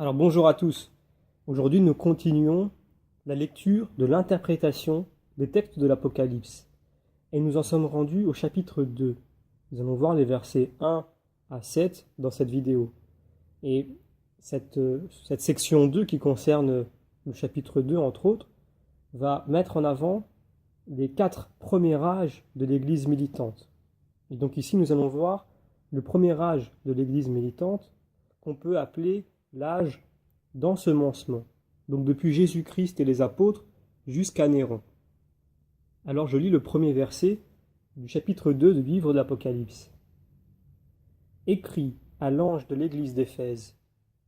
Alors bonjour à tous. Aujourd'hui nous continuons la lecture de l'interprétation des textes de l'Apocalypse. Et nous en sommes rendus au chapitre 2. Nous allons voir les versets 1 à 7 dans cette vidéo. Et cette section 2 qui concerne le chapitre 2 entre autres, va mettre en avant les 4 premiers âges de l'Église militante. Et donc ici nous allons voir le premier âge de l'Église militante qu'on peut appeler l'âge d'ensemencement, donc depuis Jésus-Christ et les apôtres jusqu'à Néron. Alors je lis le premier verset du chapitre 2 du livre de l'Apocalypse. Écrit à l'ange de l'église d'Éphèse,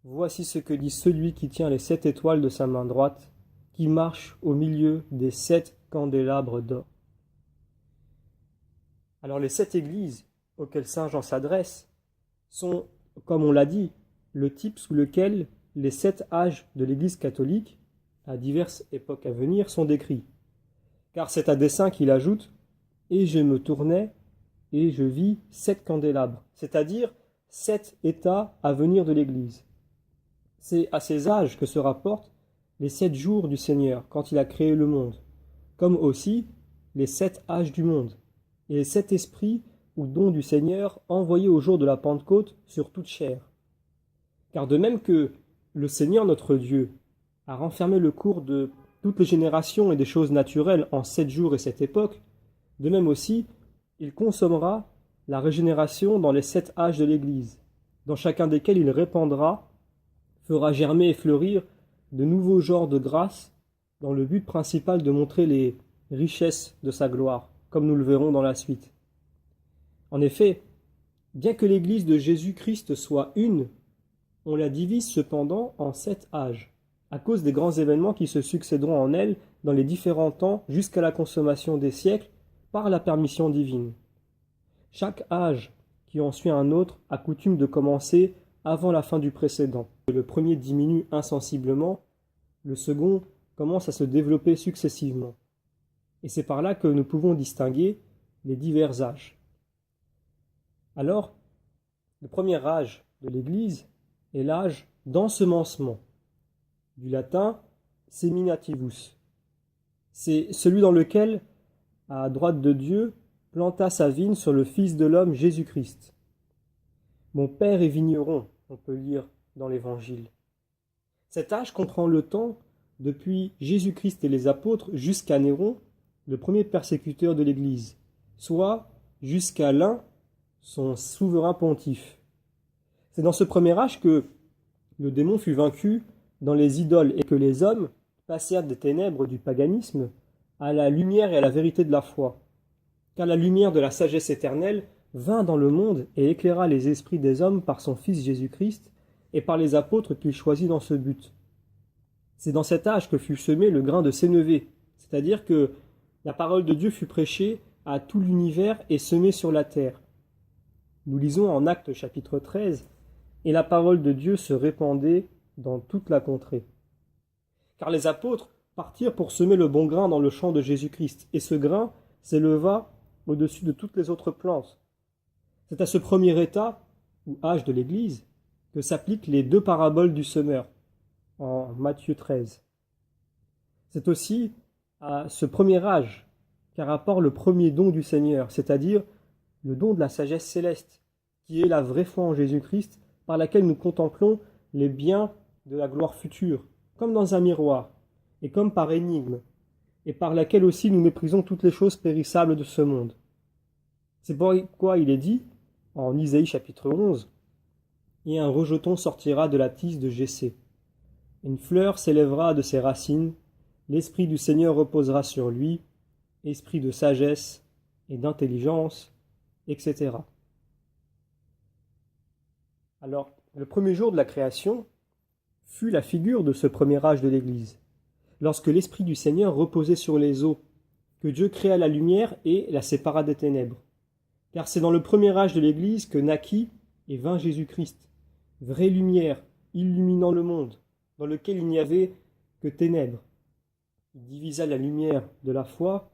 voici ce que dit celui qui tient les 7 étoiles de sa main droite, qui marche au milieu des 7 candélabres d'or. Alors les 7 églises auxquelles saint Jean s'adresse sont, comme on l'a dit, le type sous lequel les 7 âges de l'Église catholique, à diverses époques à venir, sont décrits. Car c'est à dessein qu'il ajoute « Et je me tournai, et je vis 7 candélabres », c'est-à-dire 7 états à venir de l'Église. C'est à ces âges que se rapportent les 7 jours du Seigneur, quand il a créé le monde, comme aussi les 7 âges du monde, et les 7 esprits ou dons du Seigneur envoyés au jour de la Pentecôte sur toute chair. Car de même que le Seigneur notre Dieu a renfermé le cours de toutes les générations et des choses naturelles en 7 jours et 7 époques, de même aussi, il consommera la régénération dans les 7 âges de l'Église, dans chacun desquels il répandra, fera germer et fleurir de nouveaux genres de grâce, dans le but principal de montrer les richesses de sa gloire, comme nous le verrons dans la suite. En effet, bien que l'Église de Jésus-Christ soit une, on la divise cependant en 7 âges, à cause des grands événements qui se succéderont en elle dans les différents temps jusqu'à la consommation des siècles par la permission divine. Chaque âge qui en suit un autre a coutume de commencer avant la fin du précédent. Le premier diminue insensiblement, le second commence à se développer successivement. Et c'est par là que nous pouvons distinguer les divers âges. Alors, le premier âge de l'Église est l'âge d'ensemencement, du latin seminativus. C'est celui dans lequel, à droite de Dieu, planta sa vigne sur le Fils de l'homme Jésus-Christ. Mon Père est vigneron, on peut lire dans l'Évangile. Cet âge comprend le temps depuis Jésus-Christ et les apôtres jusqu'à Néron, le premier persécuteur de l'Église, soit jusqu'à l'un, son souverain pontife. C'est dans ce premier âge que le démon fut vaincu dans les idoles et que les hommes passèrent des ténèbres du paganisme à la lumière et à la vérité de la foi. Car la lumière de la sagesse éternelle vint dans le monde et éclaira les esprits des hommes par son Fils Jésus-Christ et par les apôtres qu'il choisit dans ce but. C'est dans cet âge que fut semé le grain de sénévé, c'est-à-dire que la parole de Dieu fut prêchée à tout l'univers et semée sur la terre. Nous lisons en Actes chapitre 13, « Et la parole de Dieu se répandait dans toute la contrée. » Car les apôtres partirent pour semer le bon grain dans le champ de Jésus-Christ, et ce grain s'éleva au-dessus de toutes les autres plantes. C'est à ce premier état, ou âge de l'Église, que s'appliquent les 2 paraboles du semeur, en Matthieu 13. C'est aussi à ce premier âge qu'a rapport le premier don du Seigneur, c'est-à-dire le don de la sagesse céleste, qui est la vraie foi en Jésus-Christ, par laquelle nous contemplons les biens de la gloire future, comme dans un miroir, et comme par énigme, et par laquelle aussi nous méprisons toutes les choses périssables de ce monde. C'est pourquoi il est dit, en Isaïe chapitre 11, « Et un rejeton sortira de la tige de Jessé. Une fleur s'élèvera de ses racines, l'Esprit du Seigneur reposera sur lui, esprit de sagesse et d'intelligence, etc. » Alors, le premier jour de la création fut la figure de ce premier âge de l'Église, lorsque l'Esprit du Seigneur reposait sur les eaux, que Dieu créa la lumière et la sépara des ténèbres. Car c'est dans le premier âge de l'Église que naquit et vint Jésus-Christ, vraie lumière, illuminant le monde, dans lequel il n'y avait que ténèbres. Il divisa la lumière de la foi,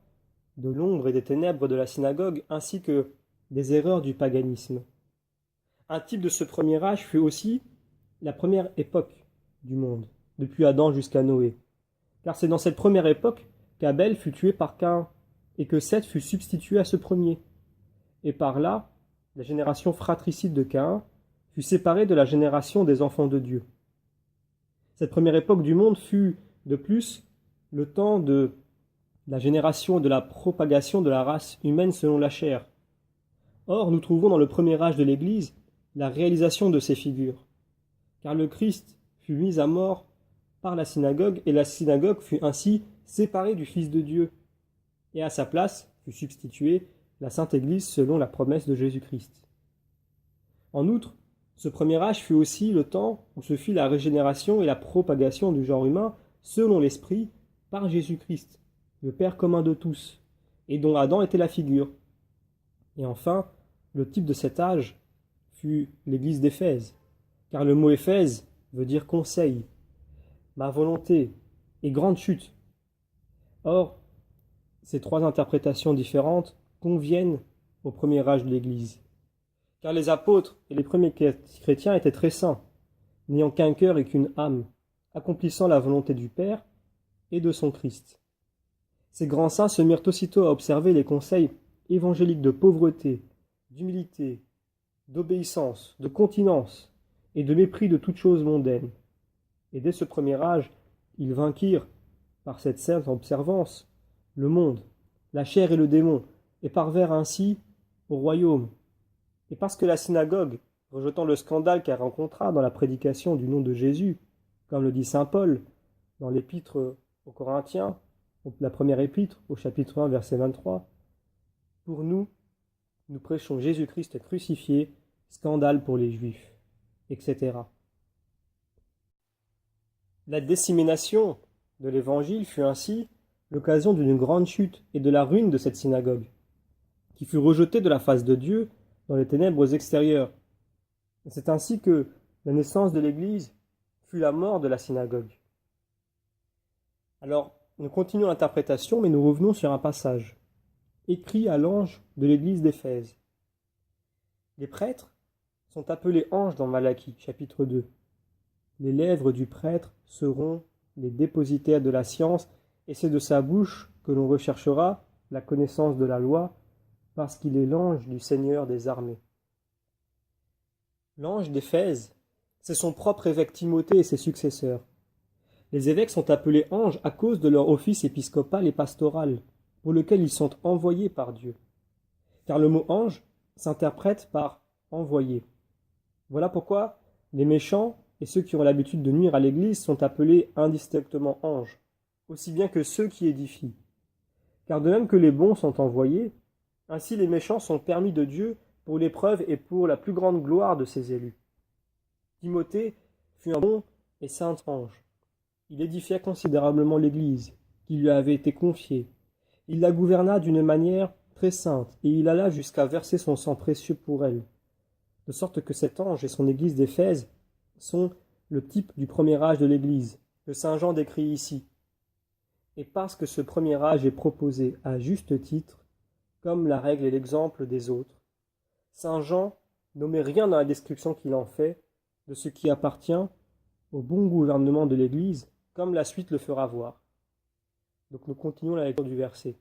de l'ombre et des ténèbres de la synagogue, ainsi que des erreurs du paganisme. Un type de ce premier âge fut aussi la première époque, du monde, depuis Adam jusqu'à Noé. Car c'est dans cette première époque qu'Abel fut tué par Caïn, et que Seth fut substitué à ce premier. Et par là, la génération fratricide de Caïn fut séparée de la génération des enfants de Dieu. Cette première époque du monde fut, de plus, le temps de la génération et de la propagation de la race humaine selon la chair. Or, nous trouvons dans le premier âge de l'Église la réalisation de ces figures. Car le Christ fut mis à mort par la synagogue, et la synagogue fut ainsi séparée du Fils de Dieu. Et à sa place fut substituée la Sainte Église selon la promesse de Jésus-Christ. En outre, ce premier âge fut aussi le temps où se fit la régénération et la propagation du genre humain selon l'Esprit par Jésus-Christ, le Père commun de tous, et dont Adam était la figure. Et enfin, le type de cet âge fut l'Église d'Éphèse, car le mot Éphèse veut dire conseil, ma volonté et grande chute. Or, ces trois interprétations différentes conviennent au premier âge de l'Église. Car les apôtres et les premiers chrétiens étaient très saints, n'ayant qu'un cœur et qu'une âme, accomplissant la volonté du Père et de son Christ. Ces grands saints se mirent aussitôt à observer les conseils évangéliques de pauvreté, d'humilité, d'obéissance, de continence et de mépris de toute chose mondaine. Et dès ce premier âge, ils vainquirent, par cette sainte observance, le monde, la chair et le démon, et parvinrent ainsi au royaume. Et parce que la synagogue, rejetant le scandale qu'elle rencontra dans la prédication du nom de Jésus, comme le dit saint Paul dans l'épître aux Corinthiens, la première épître au chapitre 1 verset 23, pour nous, nous prêchons Jésus-Christ crucifié, scandale pour les Juifs, etc. La dissémination de l'Évangile fut ainsi l'occasion d'une grande chute et de la ruine de cette synagogue, qui fut rejetée de la face de Dieu dans les ténèbres extérieures. C'est ainsi que la naissance de l'Église fut la mort de la synagogue. Alors, nous continuons l'interprétation, mais nous revenons sur un passage, écrit à l'ange de l'Église d'Éphèse. Les prêtres sont appelés anges dans Malachie, chapitre 2. Les lèvres du prêtre seront les dépositaires de la science, et c'est de sa bouche que l'on recherchera la connaissance de la loi, parce qu'il est l'ange du Seigneur des armées. L'ange d'Éphèse, c'est son propre évêque Timothée et ses successeurs. Les évêques sont appelés anges à cause de leur office épiscopal et pastoral, pour lequel ils sont envoyés par Dieu. Car le mot ange s'interprète par envoyé. Voilà pourquoi les méchants et ceux qui ont l'habitude de nuire à l'Église sont appelés indistinctement anges, aussi bien que ceux qui édifient. Car de même que les bons sont envoyés, ainsi les méchants sont permis de Dieu pour l'épreuve et pour la plus grande gloire de ses élus. Timothée fut un bon et saint ange. Il édifia considérablement l'Église, qui lui avait été confiée. Il la gouverna d'une manière très sainte, et il alla jusqu'à verser son sang précieux pour elle, de sorte que cet ange et son Église d'Éphèse sont le type du premier âge de l'Église, que saint Jean décrit ici. Et parce que ce premier âge est proposé à juste titre, comme la règle et l'exemple des autres, saint Jean n'omet rien dans la description qu'il en fait de ce qui appartient au bon gouvernement de l'Église, comme la suite le fera voir. Donc nous continuons la lecture du verset.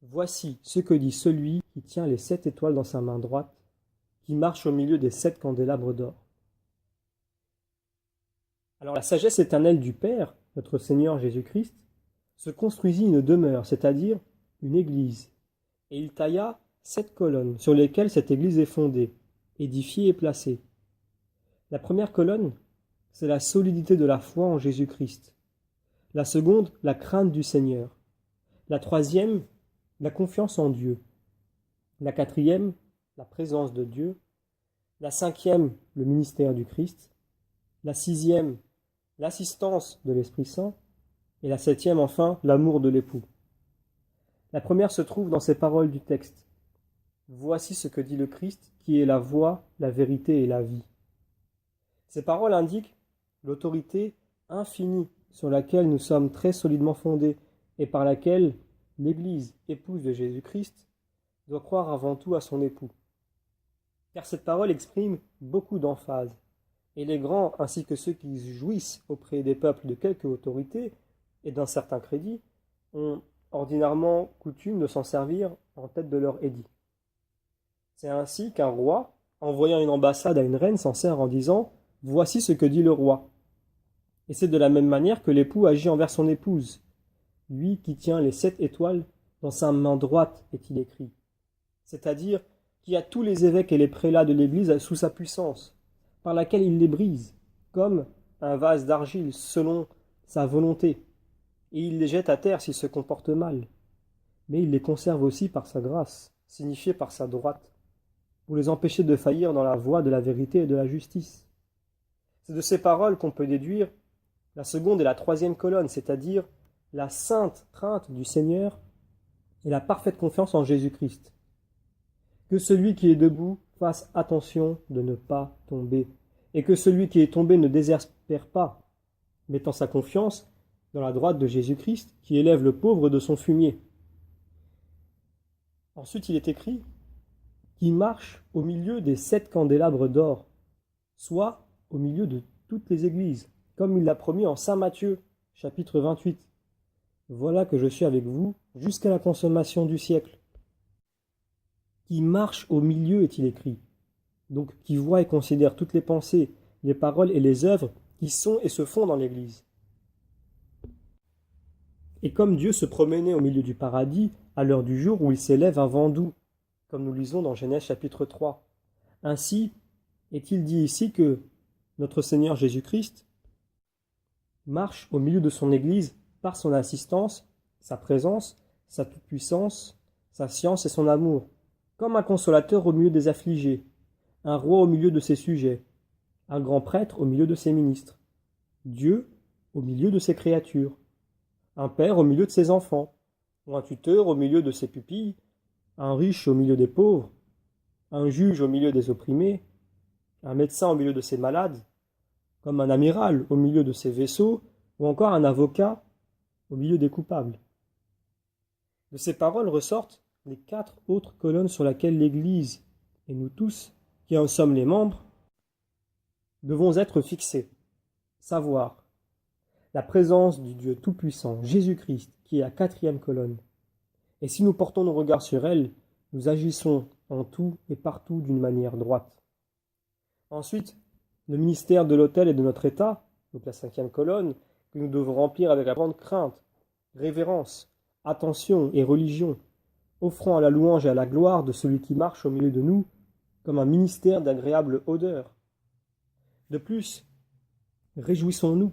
Voici ce que dit celui qui tient les 7 étoiles dans sa main droite, qui marche au milieu des 7 candélabres d'or. Alors la sagesse éternelle du Père, notre Seigneur Jésus-Christ, se construisit une demeure, c'est-à-dire une église, et il tailla 7 colonnes sur lesquelles cette église est fondée, édifiée et placée. La première colonne, c'est la solidité de la foi en Jésus-Christ. La seconde, la crainte du Seigneur. La troisième, la confiance en Dieu. La quatrième, la présence de Dieu. La cinquième, le ministère du Christ. La sixième, l'assistance de l'Esprit Saint. Et la septième, enfin, l'amour de l'époux. La première se trouve dans ces paroles du texte. Voici ce que dit le Christ, qui est la voie, la vérité et la vie. Ces paroles indiquent l'autorité infinie sur laquelle nous sommes très solidement fondés et par laquelle l'Église, épouse de Jésus-Christ, doit croire avant tout à son époux. Car cette parole exprime beaucoup d'emphase, et les grands ainsi que ceux qui jouissent auprès des peuples de quelque autorité et d'un certain crédit ont ordinairement coutume de s'en servir en tête de leur édit. C'est ainsi qu'un roi, envoyant une ambassade à une reine, s'en sert en disant « Voici ce que dit le roi ». Et c'est de la même manière que l'époux agit envers son épouse. Lui qui tient les 7 étoiles dans sa main droite, est-il écrit. C'est-à-dire qui a tous les évêques et les prélats de l'Église sous sa puissance, par laquelle il les brise, comme un vase d'argile selon sa volonté, et il les jette à terre s'ils se comportent mal. Mais il les conserve aussi par sa grâce, signifiée par sa droite, pour les empêcher de faillir dans la voie de la vérité et de la justice. C'est de ces paroles qu'on peut déduire la seconde et la troisième colonne, c'est-à-dire la sainte crainte du Seigneur et la parfaite confiance en Jésus-Christ. Que celui qui est debout fasse attention de ne pas tomber, et que celui qui est tombé ne désespère pas, mettant sa confiance dans la droite de Jésus-Christ, qui élève le pauvre de son fumier. Ensuite, il est écrit qui marche au milieu des 7 candélabres d'or, soit au milieu de toutes les églises, comme il l'a promis en Saint Matthieu, chapitre 28. Voilà que je suis avec vous jusqu'à la consommation du siècle. Qui marche au milieu, est-il écrit. Donc qui voit et considère toutes les pensées, les paroles et les œuvres qui sont et se font dans l'Église. Et comme Dieu se promenait au milieu du paradis à l'heure du jour où il s'élève un vent doux, comme nous lisons dans Genèse chapitre 3. Ainsi est-il dit ici que notre Seigneur Jésus-Christ marche au milieu de son Église par son assistance, sa présence, sa toute-puissance, sa science et son amour, comme un consolateur au milieu des affligés, un roi au milieu de ses sujets, un grand prêtre au milieu de ses ministres, Dieu au milieu de ses créatures, un père au milieu de ses enfants, ou un tuteur au milieu de ses pupilles, un riche au milieu des pauvres, un juge au milieu des opprimés, un médecin au milieu de ses malades, comme un amiral au milieu de ses vaisseaux, ou encore un avocat au milieu des coupables. De ces paroles ressortent les 4 autres colonnes sur lesquelles l'Église, et nous tous, qui en sommes les membres, devons être fixés, savoir la présence du Dieu Tout-Puissant, Jésus-Christ, qui est la 4e colonne. Et si nous portons nos regards sur elle, nous agissons en tout et partout d'une manière droite. Ensuite, le ministère de l'autel et de notre État, donc la 5e colonne, que nous devons remplir avec la grande crainte, révérence, attention et religion, offrant à la louange et à la gloire de celui qui marche au milieu de nous, comme un ministère d'agréable odeur. De plus, réjouissons-nous,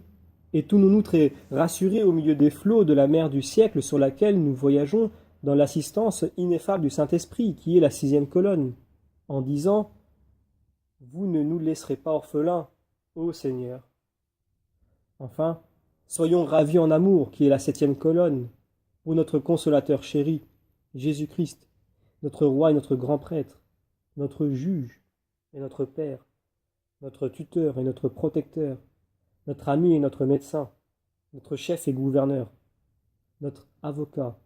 et tenons-nous très rassurés au milieu des flots de la mer du siècle sur laquelle nous voyageons dans l'assistance ineffable du Saint-Esprit, qui est la 6e colonne, en disant « Vous ne nous laisserez pas orphelins, ô Seigneur ». Enfin, soyons ravis en amour, qui est la 7e colonne, pour notre consolateur chéri, Jésus-Christ, notre roi et notre grand prêtre, notre juge et notre père, notre tuteur et notre protecteur, notre ami et notre médecin, notre chef et gouverneur, notre avocat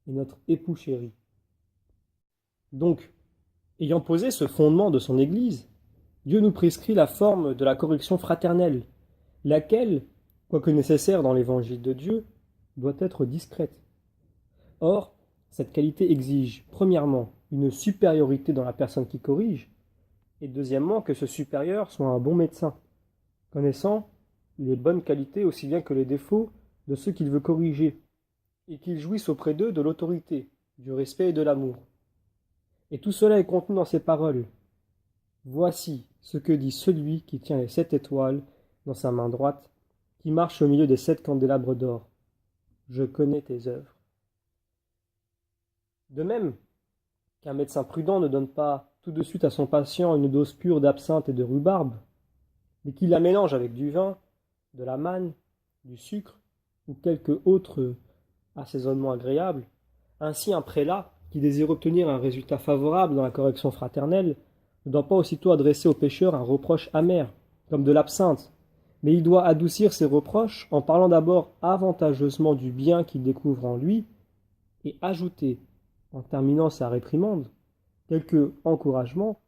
et notre époux chéri. Donc, ayant posé ce fondement de son Église, Dieu nous prescrit la forme de la correction fraternelle, laquelle, quoique nécessaire dans l'évangile de Dieu, doit être discrète. Or, cette qualité exige, premièrement, une supériorité dans la personne qui corrige, et deuxièmement, que ce supérieur soit un bon médecin, connaissant les bonnes qualités aussi bien que les défauts de ceux qu'il veut corriger, et qu'il jouisse auprès d'eux de l'autorité, du respect et de l'amour. Et tout cela est contenu dans ces paroles. Voici ce que dit celui qui tient les 7 étoiles dans sa main droite, qui marche au milieu des 7 candélabres d'or. Je connais tes œuvres. De même qu'un médecin prudent ne donne pas tout de suite à son patient une dose pure d'absinthe et de rhubarbe, mais qu'il la mélange avec du vin, de la manne, du sucre ou quelque autre assaisonnement agréable, ainsi un prélat qui désire obtenir un résultat favorable dans la correction fraternelle ne doit pas aussitôt adresser au pécheur un reproche amer, comme de l'absinthe, mais il doit adoucir ses reproches en parlant d'abord avantageusement du bien qu'il découvre en lui, et ajouter, en terminant sa réprimande, quelque encouragement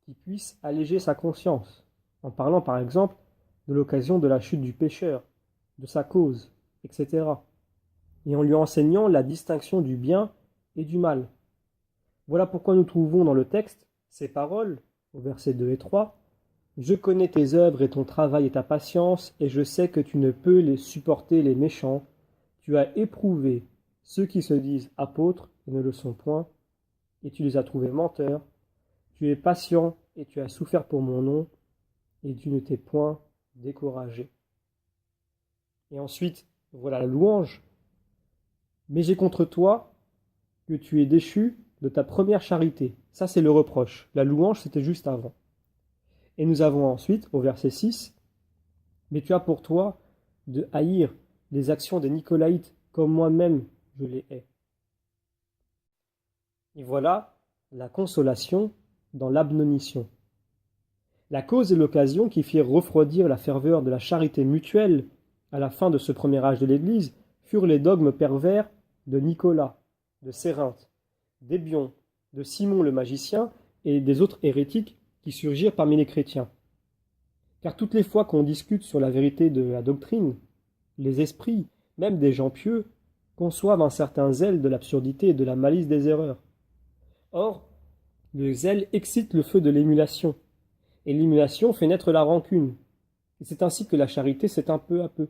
qui puisse alléger sa conscience, en parlant par exemple de l'occasion de la chute du pécheur, de sa cause, etc. Et en lui enseignant la distinction du bien et du mal. Voilà pourquoi nous trouvons dans le texte ces paroles, au verset 2 et 3, « Je connais tes œuvres et ton travail et ta patience, et je sais que tu ne peux les supporter les méchants. Tu as éprouvé ceux qui se disent apôtres et ne le sont point, et tu les as trouvés menteurs. Tu es patient et tu as souffert pour mon nom, et tu ne t'es point découragé. » Et ensuite, voilà la louange. « Mais j'ai contre toi que tu es déchu de ta première charité. » Ça, c'est le reproche. La louange, c'était juste avant. Et nous avons ensuite, au verset 6, « Mais tu as pour toi de haïr les actions des Nicolaïtes, comme moi-même je les hais. » Et voilà la consolation dans l'admonition. La cause et l'occasion qui firent refroidir la ferveur de la charité mutuelle à la fin de ce premier âge de l'Église furent les dogmes pervers de Nicolas, de Cérinthe, d'Hébion, de Simon le magicien et des autres hérétiques qui surgirent parmi les chrétiens. Car toutes les fois qu'on discute sur la vérité de la doctrine, les esprits, même des gens pieux, conçoivent un certain zèle de l'absurdité et de la malice des erreurs. Or, le zèle excite le feu de l'émulation, et l'émulation fait naître la rancune. Et c'est ainsi que la charité s'éteint peu à peu.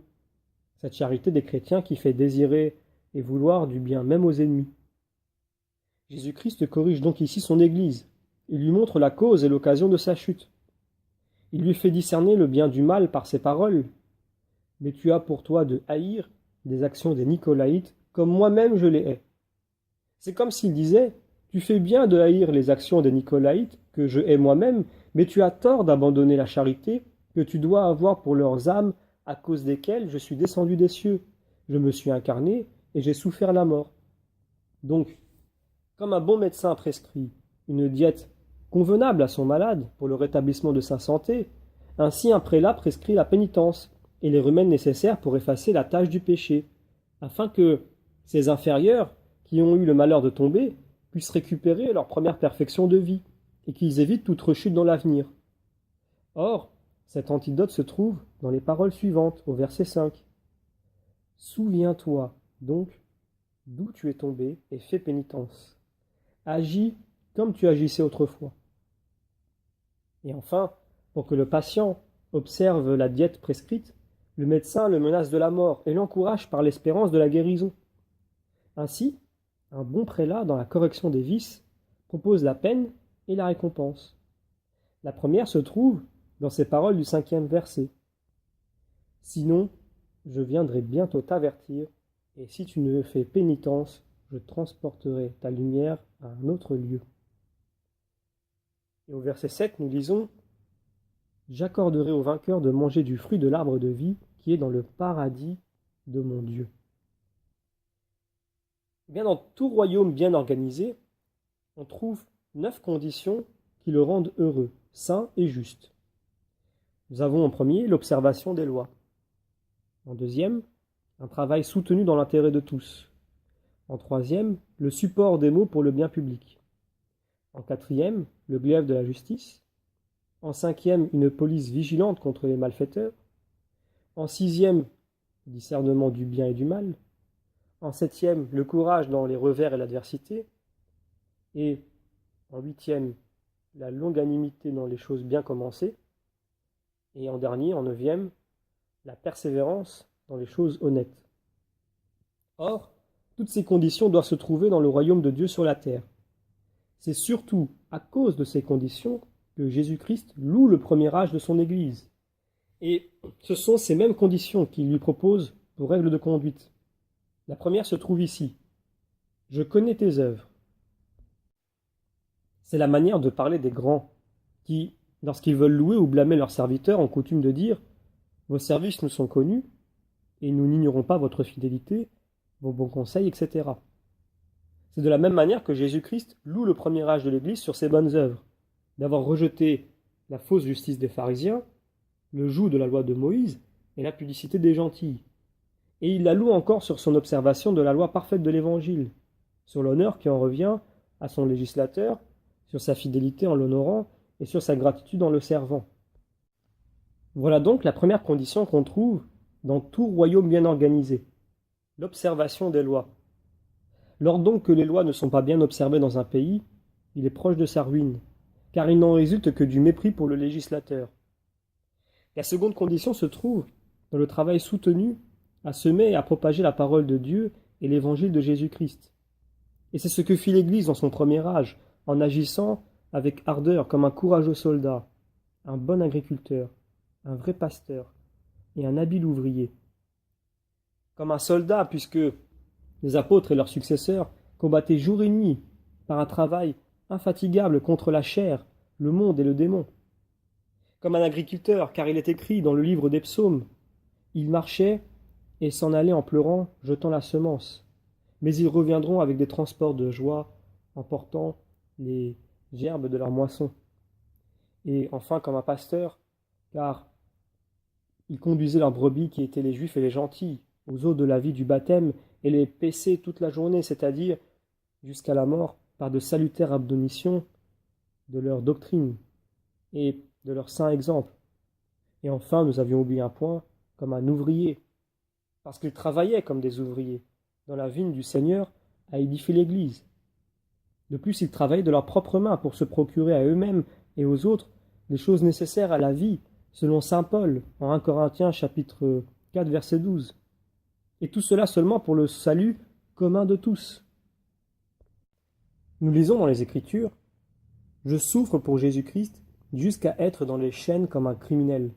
Cette charité des chrétiens qui fait désirer et vouloir du bien même aux ennemis. Jésus-Christ corrige donc ici son Église. Il lui montre la cause et l'occasion de sa chute. Il lui fait discerner le bien du mal par ses paroles. « Mais tu as pour toi de haïr des actions des Nicolaïtes, comme moi-même je les hais. » C'est comme s'il disait « Tu fais bien de haïr les actions des Nicolaïtes, que je hais moi-même, mais tu as tort d'abandonner la charité que tu dois avoir pour leurs âmes, à cause desquelles je suis descendu des cieux. Je me suis incarné et j'ai souffert la mort. » Donc, comme un bon médecin prescrit une diète convenable à son malade pour le rétablissement de sa santé, ainsi un prélat prescrit la pénitence et les remèdes nécessaires pour effacer la tâche du péché, afin que ces inférieurs qui ont eu le malheur de tomber puissent récupérer leur première perfection de vie et qu'ils évitent toute rechute dans l'avenir. Or, cet antidote se trouve dans les paroles suivantes, au verset 5. « Souviens-toi donc d'où tu es tombé et fais pénitence. Agis comme tu agissais autrefois. » Et enfin, pour que le patient observe la diète prescrite, le médecin le menace de la mort et l'encourage par l'espérance de la guérison. Ainsi, un bon prélat dans la correction des vices propose la peine et la récompense. La première se trouve dans ces paroles du 5e verset. « Sinon, je viendrai bientôt t'avertir, et si tu ne fais pénitence, je transporterai ta lumière à un autre lieu. » Et au verset 7, nous lisons « J'accorderai au vainqueur de manger du fruit de l'arbre de vie qui est dans le paradis de mon Dieu. » Bien, dans tout royaume bien organisé, on trouve 9 conditions qui le rendent heureux, saint et juste. Nous avons en premier l'observation des lois. En deuxième, un travail soutenu dans l'intérêt de tous. En troisième, le support des maux pour le bien public. En quatrième, le glaive de la justice. En cinquième, une police vigilante contre les malfaiteurs. En sixième, le discernement du bien et du mal. En septième, le courage dans les revers et l'adversité. Et en huitième, la longanimité dans les choses bien commencées. Et en dernier, en neuvième, la persévérance dans les choses honnêtes. Or, toutes ces conditions doivent se trouver dans le royaume de Dieu sur la terre. C'est surtout à cause de ces conditions que Jésus-Christ loue le premier âge de son Église. Et ce sont ces mêmes conditions qu'il lui propose pour règle de conduite. La première se trouve ici. « Je connais tes œuvres. » C'est la manière de parler des grands, qui, lorsqu'ils veulent louer ou blâmer leurs serviteurs, ont coutume de dire « Vos services nous sont connus, et nous n'ignorons pas votre fidélité, vos bons conseils, etc. » C'est de la même manière que Jésus-Christ loue le premier âge de l'Église sur ses bonnes œuvres, d'avoir rejeté la fausse justice des pharisiens, le joug de la loi de Moïse et la publicité des gentils. Et il la loue encore sur son observation de la loi parfaite de l'Évangile, sur l'honneur qui en revient à son législateur, sur sa fidélité en l'honorant et sur sa gratitude en le servant. Voilà donc la première condition qu'on trouve dans tout royaume bien organisé, l'observation des lois. Lors donc que les lois ne sont pas bien observées dans un pays, il est proche de sa ruine, car il n'en résulte que du mépris pour le législateur. La seconde condition se trouve dans le travail soutenu à semer et à propager la parole de Dieu et l'évangile de Jésus-Christ. Et c'est ce que fit l'Église dans son premier âge, en agissant avec ardeur comme un courageux soldat, un bon agriculteur, un vrai pasteur et un habile ouvrier. Comme un soldat, puisque les apôtres et leurs successeurs combattaient jour et nuit par un travail infatigable contre la chair, le monde et le démon. Comme un agriculteur, car il est écrit dans le livre des psaumes, ils marchaient et s'en allaient en pleurant, jetant la semence. Mais ils reviendront avec des transports de joie, en portant les gerbes de leur moisson. Et enfin, comme un pasteur, car ils conduisaient leurs brebis, qui étaient les juifs et les gentils, aux eaux de la vie du baptême, et les paissaient toute la journée, c'est-à-dire jusqu'à la mort, par de salutaires admonitions de leur doctrine et de leur saint exemple. Et enfin, nous avions oublié un point, comme un ouvrier, parce qu'ils travaillaient comme des ouvriers, dans la vigne du Seigneur, à édifier l'Église. De plus, ils travaillaient de leurs propres mains pour se procurer à eux-mêmes et aux autres les choses nécessaires à la vie, selon saint Paul, en 1 Corinthiens chapitre 4, verset 12. Et tout cela seulement pour le salut commun de tous. Nous lisons dans les Écritures, « Je souffre pour Jésus-Christ jusqu'à être dans les chaînes comme un criminel. »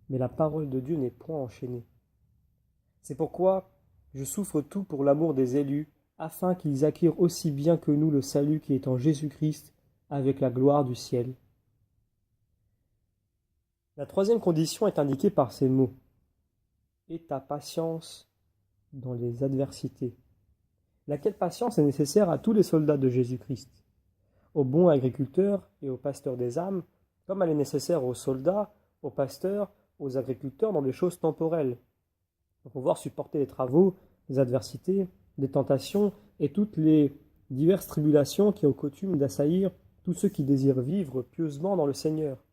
Mais la parole de Dieu n'est point enchaînée. C'est pourquoi je souffre tout pour l'amour des élus, afin qu'ils acquirent aussi bien que nous le salut qui est en Jésus-Christ, avec la gloire du ciel. La troisième condition est indiquée par ces mots. « Et ta patience dans les adversités. » Laquelle patience est nécessaire à tous les soldats de Jésus-Christ, aux bons agriculteurs et aux pasteurs des âmes, comme elle est nécessaire aux soldats, aux pasteurs, aux agriculteurs dans des choses temporelles, pour pouvoir supporter les travaux, les adversités, les tentations et toutes les diverses tribulations qui ont coutume d'assaillir tous ceux qui désirent vivre pieusement dans le Seigneur.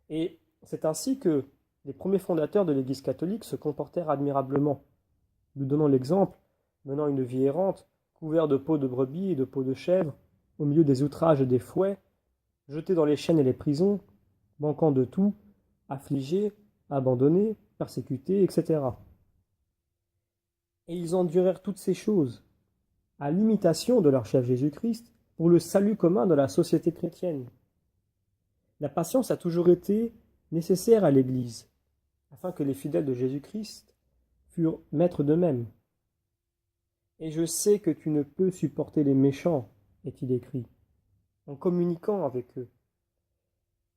Et c'est ainsi que les premiers fondateurs de l'Église catholique se comportèrent admirablement. Nous donnons l'exemple, menant une vie errante, couvert de peaux de brebis et de peaux de chèvre, au milieu des outrages et des fouets, jetés dans les chaînes et les prisons, manquant de tout, affligés, abandonnés, persécutés, etc. Et ils endurèrent toutes ces choses, à l'imitation de leur chef Jésus-Christ, pour le salut commun de la société chrétienne. La patience a toujours été nécessaire à l'Église, afin que les fidèles de Jésus-Christ furent maîtres d'eux-mêmes. Et je sais que tu ne peux supporter les méchants, est-il écrit, en communiquant avec eux.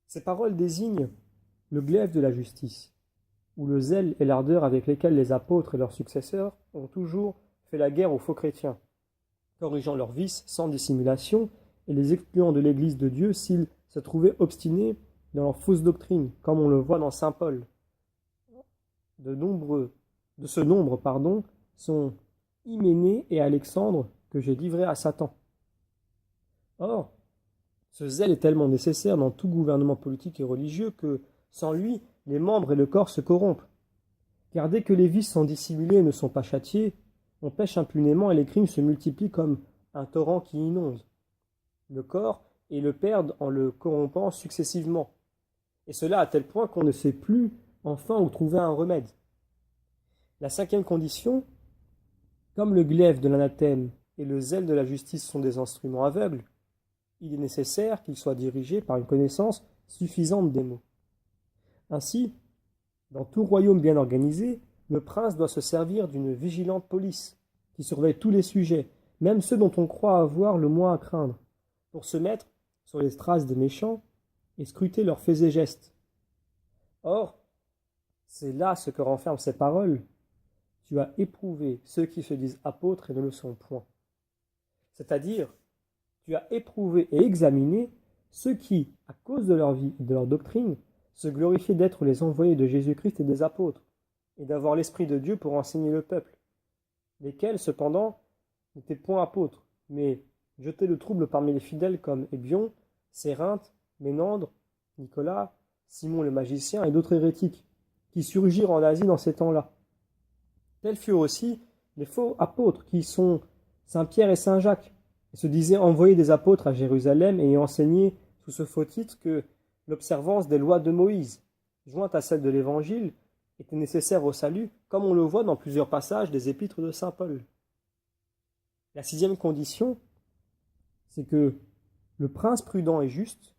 Ces paroles désignent le glaive de la justice, où le zèle et l'ardeur avec lesquels les apôtres et leurs successeurs ont toujours fait la guerre aux faux chrétiens, corrigeant leurs vices sans dissimulation et les excluant de l'Église de Dieu s'ils se trouvaient obstinés dans leur fausse doctrine, comme on le voit dans saint Paul. De ce nombre, sont Hyménée et Alexandre que j'ai livrés à Satan. Or, ce zèle est tellement nécessaire dans tout gouvernement politique et religieux que, sans lui, les membres et le corps se corrompent. Car dès que les vices sont dissimulés et ne sont pas châtiés, on pêche impunément et les crimes se multiplient comme un torrent qui inonde le corps et le perdent en le corrompant successivement. Et cela à tel point qu'on ne sait plus enfin où trouver un remède. La cinquième condition, comme le glaive de l'anathème et le zèle de la justice sont des instruments aveugles, il est nécessaire qu'ils soient dirigés par une connaissance suffisante des mots. Ainsi, dans tout royaume bien organisé, le prince doit se servir d'une vigilante police, qui surveille tous les sujets, même ceux dont on croit avoir le moins à craindre, pour se mettre sur les traces des méchants et scruter leurs faits et gestes. Or, c'est là ce que renferment ces paroles. Tu as éprouvé ceux qui se disent apôtres et ne le sont point. C'est-à-dire, tu as éprouvé et examiné ceux qui, à cause de leur vie et de leur doctrine, se glorifiaient d'être les envoyés de Jésus-Christ et des apôtres, et d'avoir l'Esprit de Dieu pour enseigner le peuple, lesquels, cependant, n'étaient point apôtres, mais jetaient le trouble parmi les fidèles comme Ébion, Sérinthe, Ménandre, Nicolas, Simon le magicien et d'autres hérétiques, qui surgirent en Asie dans ces temps-là. Tels furent aussi les faux apôtres, qui sont Saint Pierre et Saint Jacques, et se disaient envoyer des apôtres à Jérusalem et y enseigner sous ce faux titre que l'observance des lois de Moïse, jointe à celle de l'Évangile, était nécessaire au salut, comme on le voit dans plusieurs passages des épîtres de saint Paul. La sixième condition, c'est que le prince prudent et juste,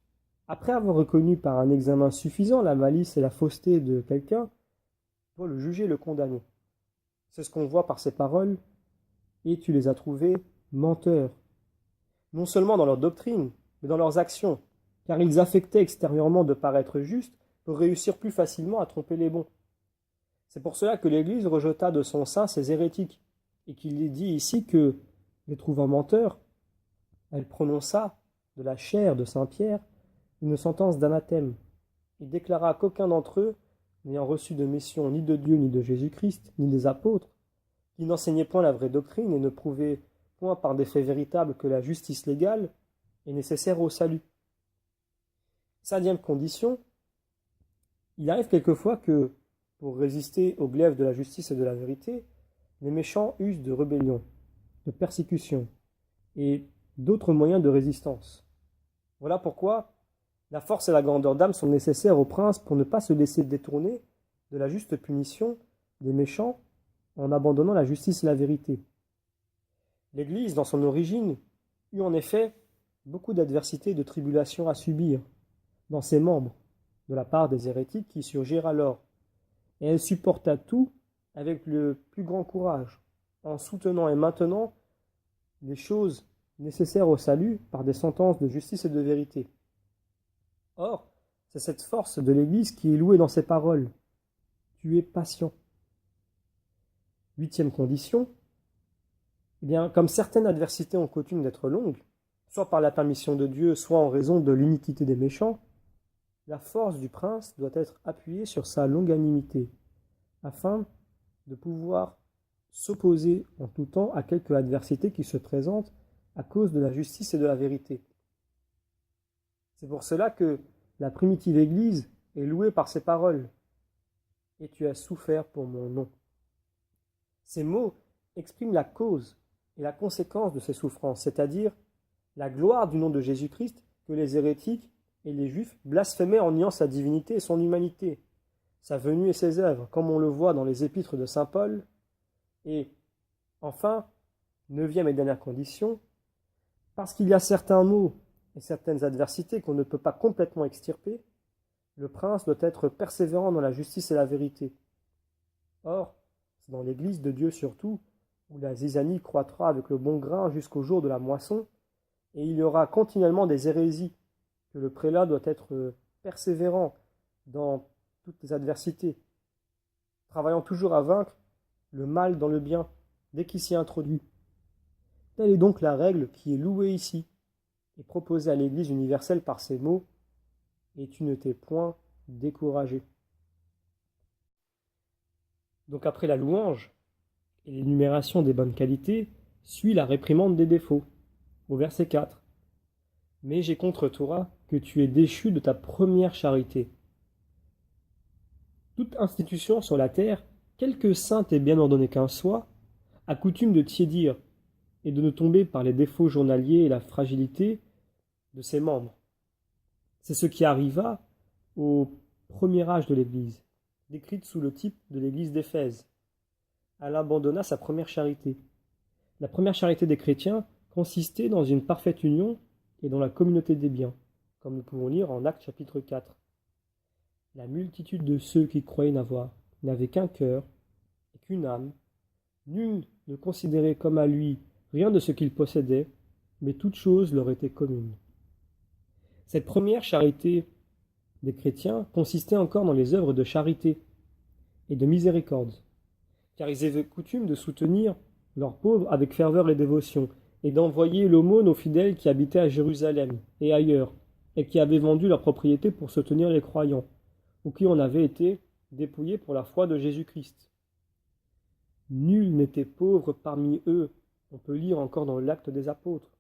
après avoir reconnu par un examen suffisant la malice et la fausseté de quelqu'un, doit le juger et le condamner. C'est ce qu'on voit par ces paroles, et tu les as trouvés menteurs, non seulement dans leur doctrine, mais dans leurs actions, car ils affectaient extérieurement de paraître justes pour réussir plus facilement à tromper les bons. C'est pour cela que l'Église rejeta de son sein ces hérétiques, et qu'il est dit ici que, les trouvant menteurs, elle prononça de la chair de saint Pierre une sentence d'anathème, et déclara qu'aucun d'entre eux, n'ayant reçu de mission ni de Dieu ni de Jésus-Christ, ni des apôtres, qui n'enseignaient point la vraie doctrine et ne prouvaient point par des faits véritables que la justice légale est nécessaire au salut. Cinquième condition, il arrive quelquefois que, pour résister au glaive de la justice et de la vérité, les méchants usent de rébellion, de persécution et d'autres moyens de résistance. Voilà pourquoi la force et la grandeur d'âme sont nécessaires au prince pour ne pas se laisser détourner de la juste punition des méchants en abandonnant la justice et la vérité. L'Église, dans son origine, eut en effet beaucoup d'adversités et de tribulations à subir dans ses membres, de la part des hérétiques qui surgirent alors, et elle supporta tout avec le plus grand courage, en soutenant et maintenant les choses nécessaires au salut par des sentences de justice et de vérité. Or, c'est cette force de l'Église qui est louée dans ces paroles. Tu es patient. Huitième condition, eh bien, comme certaines adversités ont coutume d'être longues, soit par la permission de Dieu, soit en raison de l'iniquité des méchants, la force du prince doit être appuyée sur sa longanimité, afin de pouvoir s'opposer en tout temps à quelque adversité qui se présente à cause de la justice et de la vérité. C'est pour cela que la primitive Église est louée par ces paroles. Et tu as souffert pour mon nom. Ces mots expriment la cause et la conséquence de ces souffrances, c'est-à-dire la gloire du nom de Jésus-Christ que les hérétiques et les juifs blasphémaient en niant sa divinité et son humanité, sa venue et ses œuvres, comme on le voit dans les épîtres de saint Paul. Et enfin, neuvième et dernière condition, parce qu'il y a certains maux et certaines adversités qu'on ne peut pas complètement extirper, le prince doit être persévérant dans la justice et la vérité. Or, c'est dans l'Église de Dieu surtout, où la zizanie croîtra avec le bon grain jusqu'au jour de la moisson, et il y aura continuellement des hérésies, que le prélat doit être persévérant dans toutes les adversités, travaillant toujours à vaincre le mal dans le bien, dès qu'il s'y introduit. Telle est donc la règle qui est louée ici, et proposée à l'Église universelle par ces mots, et tu ne t'es point découragé. Donc après la louange et l'énumération des bonnes qualités, suit la réprimande des défauts, au verset 4. Mais j'ai contre toi que tu es déchu de ta première charité. Toute institution sur la terre, quelque sainte et bien ordonnée qu'un soit, a coutume de tiédir et de ne tomber par les défauts journaliers et la fragilité de ses membres. C'est ce qui arriva au premier âge de l'Église, décrite sous le type de l'Église d'Éphèse. Elle abandonna sa première charité. La première charité des chrétiens consistait dans une parfaite union et dans la communauté des biens, comme nous pouvons lire en Actes chapitre 4. La multitude de ceux qui croyaient n'avaient qu'un cœur et qu'une âme. Nul ne considérait comme à lui rien de ce qu'il possédait, mais toute chose leur était commune. Cette première charité des chrétiens consistait encore dans les œuvres de charité et de miséricorde, car ils avaient coutume de soutenir leurs pauvres avec ferveur et dévotion, et d'envoyer l'aumône aux fidèles qui habitaient à Jérusalem et ailleurs, et qui avaient vendu leurs propriétés pour soutenir les croyants, ou qui en avaient été dépouillés pour la foi de Jésus-Christ. Nul n'était pauvre parmi eux, on peut lire encore dans l'Acte des Apôtres,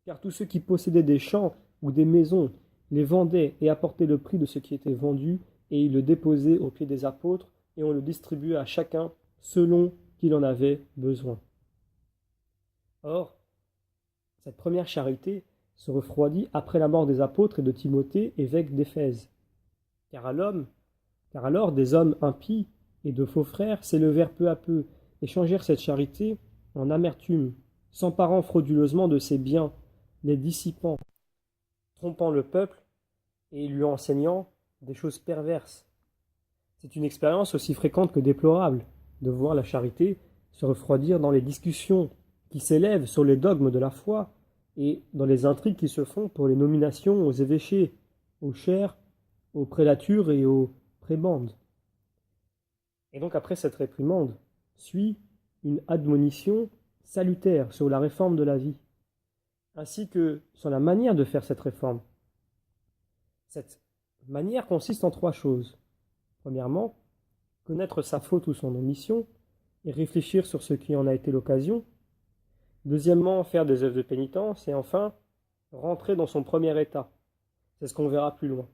car tous ceux qui possédaient des champs ou des maisons les vendait et apportait le prix de ce qui était vendu, et il le déposait aux pieds des apôtres, et on le distribuait à chacun selon qu'il en avait besoin. Or, cette première charité se refroidit après la mort des apôtres et de Timothée, évêque d'Éphèse. Car alors des hommes impies et de faux frères s'élevèrent peu à peu et changèrent cette charité en amertume, s'emparant frauduleusement de ses biens, les dissipant, trompant le peuple et lui enseignant des choses perverses. C'est une expérience aussi fréquente que déplorable de voir la charité se refroidir dans les discussions qui s'élèvent sur les dogmes de la foi et dans les intrigues qui se font pour les nominations aux évêchés, aux chaires, aux prélatures et aux prébendes. Et donc après cette réprimande suit une admonition salutaire sur la réforme de la vie, ainsi que sur la manière de faire cette réforme. Cette manière consiste en 3 choses. Premièrement, connaître sa faute ou son omission et réfléchir sur ce qui en a été l'occasion. Deuxièmement, faire des œuvres de pénitence. Et enfin, rentrer dans son premier état. C'est ce qu'on verra plus loin.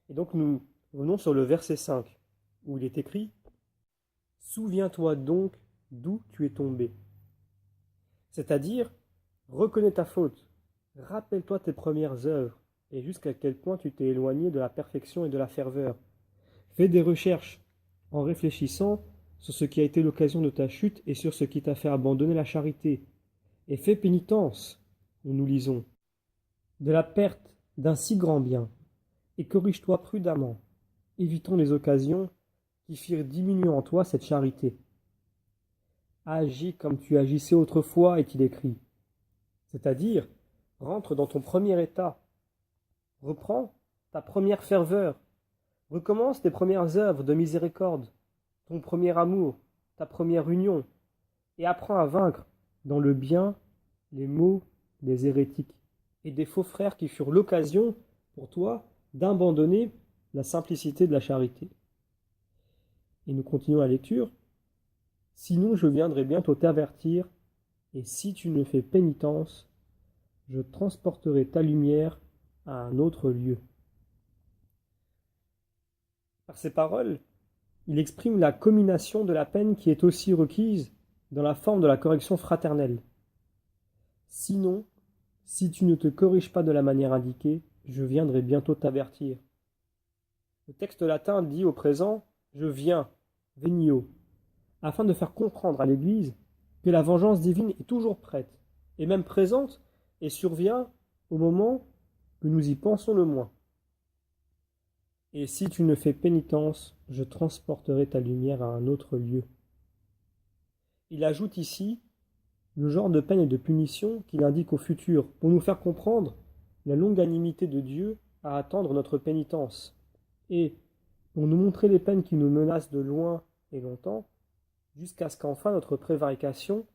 Et donc nous venons sur le verset 5, où il est écrit « Souviens-toi donc d'où tu es tombé ». C'est-à-dire, reconnais ta faute, rappelle-toi tes premières œuvres, et jusqu'à quel point tu t'es éloigné de la perfection et de la ferveur. Fais des recherches en réfléchissant sur ce qui a été l'occasion de ta chute et sur ce qui t'a fait abandonner la charité. Et fais pénitence, où nous lisons, de la perte d'un si grand bien, et corrige-toi prudemment, évitant les occasions qui firent diminuer en toi cette charité. Agis comme tu agissais autrefois, est-il écrit. C'est-à-dire, rentre dans ton premier état, reprends ta première ferveur, recommence tes premières œuvres de miséricorde, ton premier amour, ta première union, et apprends à vaincre dans le bien les maux des hérétiques et des faux frères qui furent l'occasion pour toi d'abandonner la simplicité de la charité. Et nous continuons la lecture. Sinon je viendrai bientôt t'avertir, et si tu ne fais pénitence, je transporterai ta lumière à un autre lieu. Par ces paroles, il exprime la commination de la peine qui est aussi requise dans la forme de la correction fraternelle. Sinon, si tu ne te corriges pas de la manière indiquée, je viendrai bientôt t'avertir. Le texte latin dit au présent « je viens », venio, afin de faire comprendre à l'Église que la vengeance divine est toujours prête, et même présente, et survient au moment que nous y pensons le moins. Et si tu ne fais pénitence, je transporterai ta lumière à un autre lieu. Il ajoute ici le genre de peine et de punition qu'il indique au futur, pour nous faire comprendre la longanimité de Dieu à attendre notre pénitence, et pour nous montrer les peines qui nous menacent de loin et longtemps, jusqu'à ce qu'enfin notre prévarication,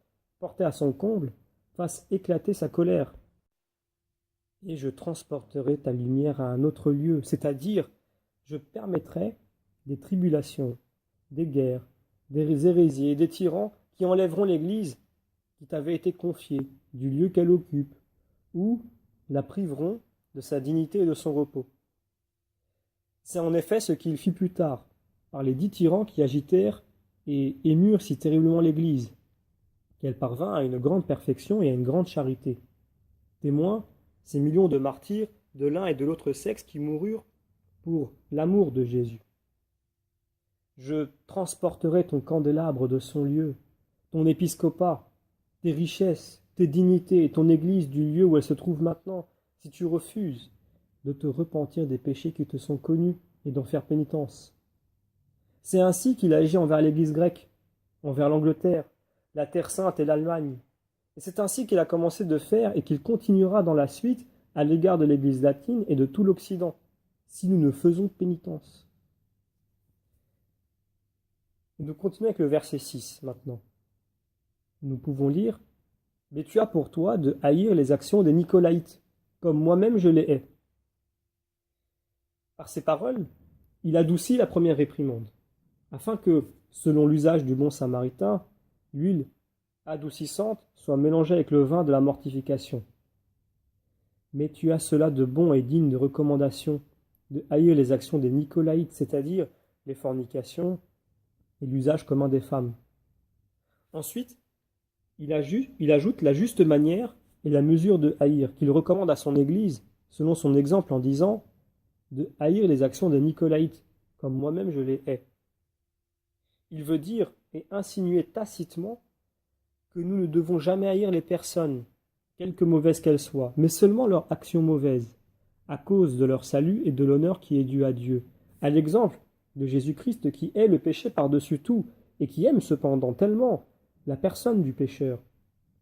portée à son comble, fasse éclater sa colère. Et je transporterai ta lumière à un autre lieu, c'est-à-dire, je permettrai des tribulations, des guerres, des hérésies et des tyrans qui enlèveront l'Église qui t'avait été confiée du lieu qu'elle occupe, ou la priveront de sa dignité et de son repos. C'est en effet ce qu'il fit plus tard, par les 10 tyrans qui agitèrent et émurent si terriblement l'Église, qu'elle parvint à une grande perfection et à une grande charité. Témoins, ces millions de martyrs de l'un et de l'autre sexe qui moururent pour l'amour de Jésus. Je transporterai ton candélabre de son lieu, ton épiscopat, tes richesses, tes dignités et ton Église du lieu où elle se trouve maintenant, si tu refuses de te repentir des péchés qui te sont connus et d'en faire pénitence. C'est ainsi qu'il agit envers l'Église grecque, envers l'Angleterre, la Terre Sainte et l'Allemagne. Et c'est ainsi qu'il a commencé de faire et qu'il continuera dans la suite à l'égard de l'Église latine et de tout l'Occident, si nous ne faisons pénitence. Nous continuons avec le verset 6 maintenant. Nous pouvons lire « Mais tu as pour toi de haïr les actions des Nicolaïtes, comme moi-même je les hais. » Par ces paroles, il adoucit la première réprimande, afin que, selon l'usage du bon samaritain, l'huile adoucissante soit mélangée avec le vin de la mortification. Mais tu as cela de bon et digne de recommandation, de haïr les actions des Nicolaïtes, c'est-à-dire les fornications et l'usage commun des femmes. Ensuite, il ajoute la juste manière et la mesure de haïr, qu'il recommande à son Église, selon son exemple en disant de haïr les actions des Nicolaïtes, comme moi-même je les hais. Il veut dire et insinuer tacitement que nous ne devons jamais haïr les personnes, quelque mauvaises qu'elles soient, mais seulement leurs actions mauvaises, à cause de leur salut et de l'honneur qui est dû à Dieu, à l'exemple de Jésus-Christ qui hait le péché par-dessus tout, et qui aime cependant tellement la personne du pécheur,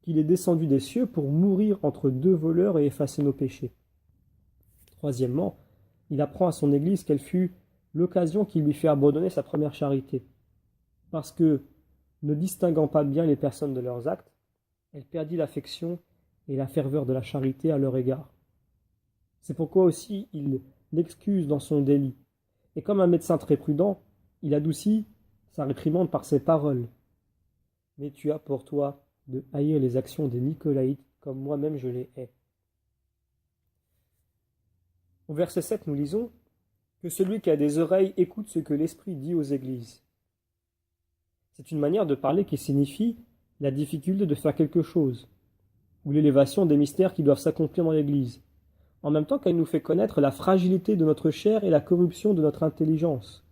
qu'il est descendu des cieux pour mourir entre deux voleurs et effacer nos péchés. Troisièmement, il apprend à son Église quelle fut l'occasion qui lui fait abandonner sa première charité, parce que, ne distinguant pas bien les personnes de leurs actes, elle perdit l'affection et la ferveur de la charité à leur égard. C'est pourquoi aussi il l'excuse dans son délit, et comme un médecin très prudent, il adoucit sa réprimande par ses paroles. Mais tu as pour toi de haïr les actions des Nicolaïtes comme moi-même je les hais. Au verset 7, nous lisons que celui qui a des oreilles écoute ce que l'Esprit dit aux églises. C'est une manière de parler qui signifie la difficulté de faire quelque chose, ou l'élévation des mystères qui doivent s'accomplir dans l'Église, en même temps qu'elle nous fait connaître la fragilité de notre chair et la corruption de notre intelligence,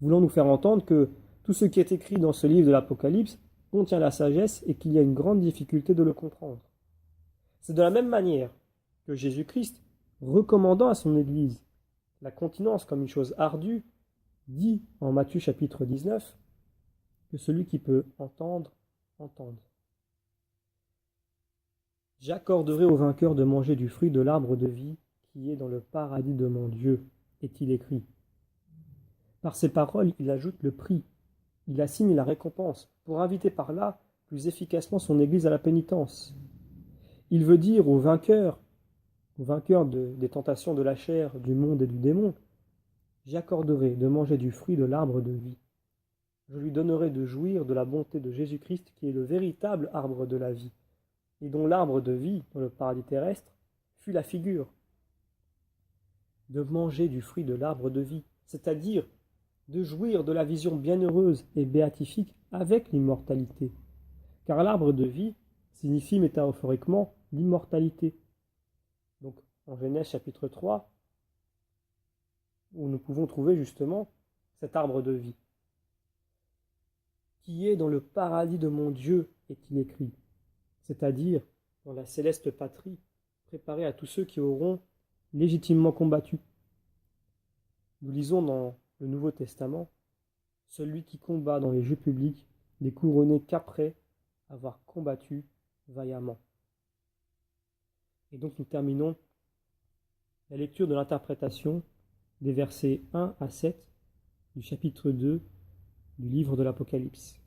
voulant nous faire entendre que tout ce qui est écrit dans ce livre de l'Apocalypse contient la sagesse et qu'il y a une grande difficulté de le comprendre. C'est de la même manière que Jésus-Christ, recommandant à son Église la continence comme une chose ardue, dit en Matthieu chapitre 19 que celui qui peut entendre, entende. J'accorderai au vainqueur de manger du fruit de l'arbre de vie qui est dans le paradis de mon Dieu, est-il écrit. Par ces paroles, il ajoute le prix, il assigne la récompense, pour inviter par là plus efficacement son Église à la pénitence. Il veut dire au vainqueur des tentations de la chair, du monde et du démon, j'accorderai de manger du fruit de l'arbre de vie. Je lui donnerai de jouir de la bonté de Jésus-Christ qui est le véritable arbre de la vie, et dont l'arbre de vie, dans le paradis terrestre, fut la figure. De manger du fruit de l'arbre de vie, c'est-à-dire de jouir de la vision bienheureuse et béatifique avec l'immortalité. Car l'arbre de vie signifie métaphoriquement l'immortalité. Donc, en Genèse chapitre 3, où nous pouvons trouver justement cet arbre de vie. Qui est dans le paradis de mon Dieu, est-il écrit, c'est-à-dire dans la céleste patrie, préparée à tous ceux qui auront légitimement combattu. Nous lisons dans le Nouveau Testament, celui qui combat dans les jeux publics n'est couronné qu'après avoir combattu vaillamment. Et donc nous terminons la lecture de l'interprétation des versets 1 à 7 du chapitre 2 du livre de l'Apocalypse.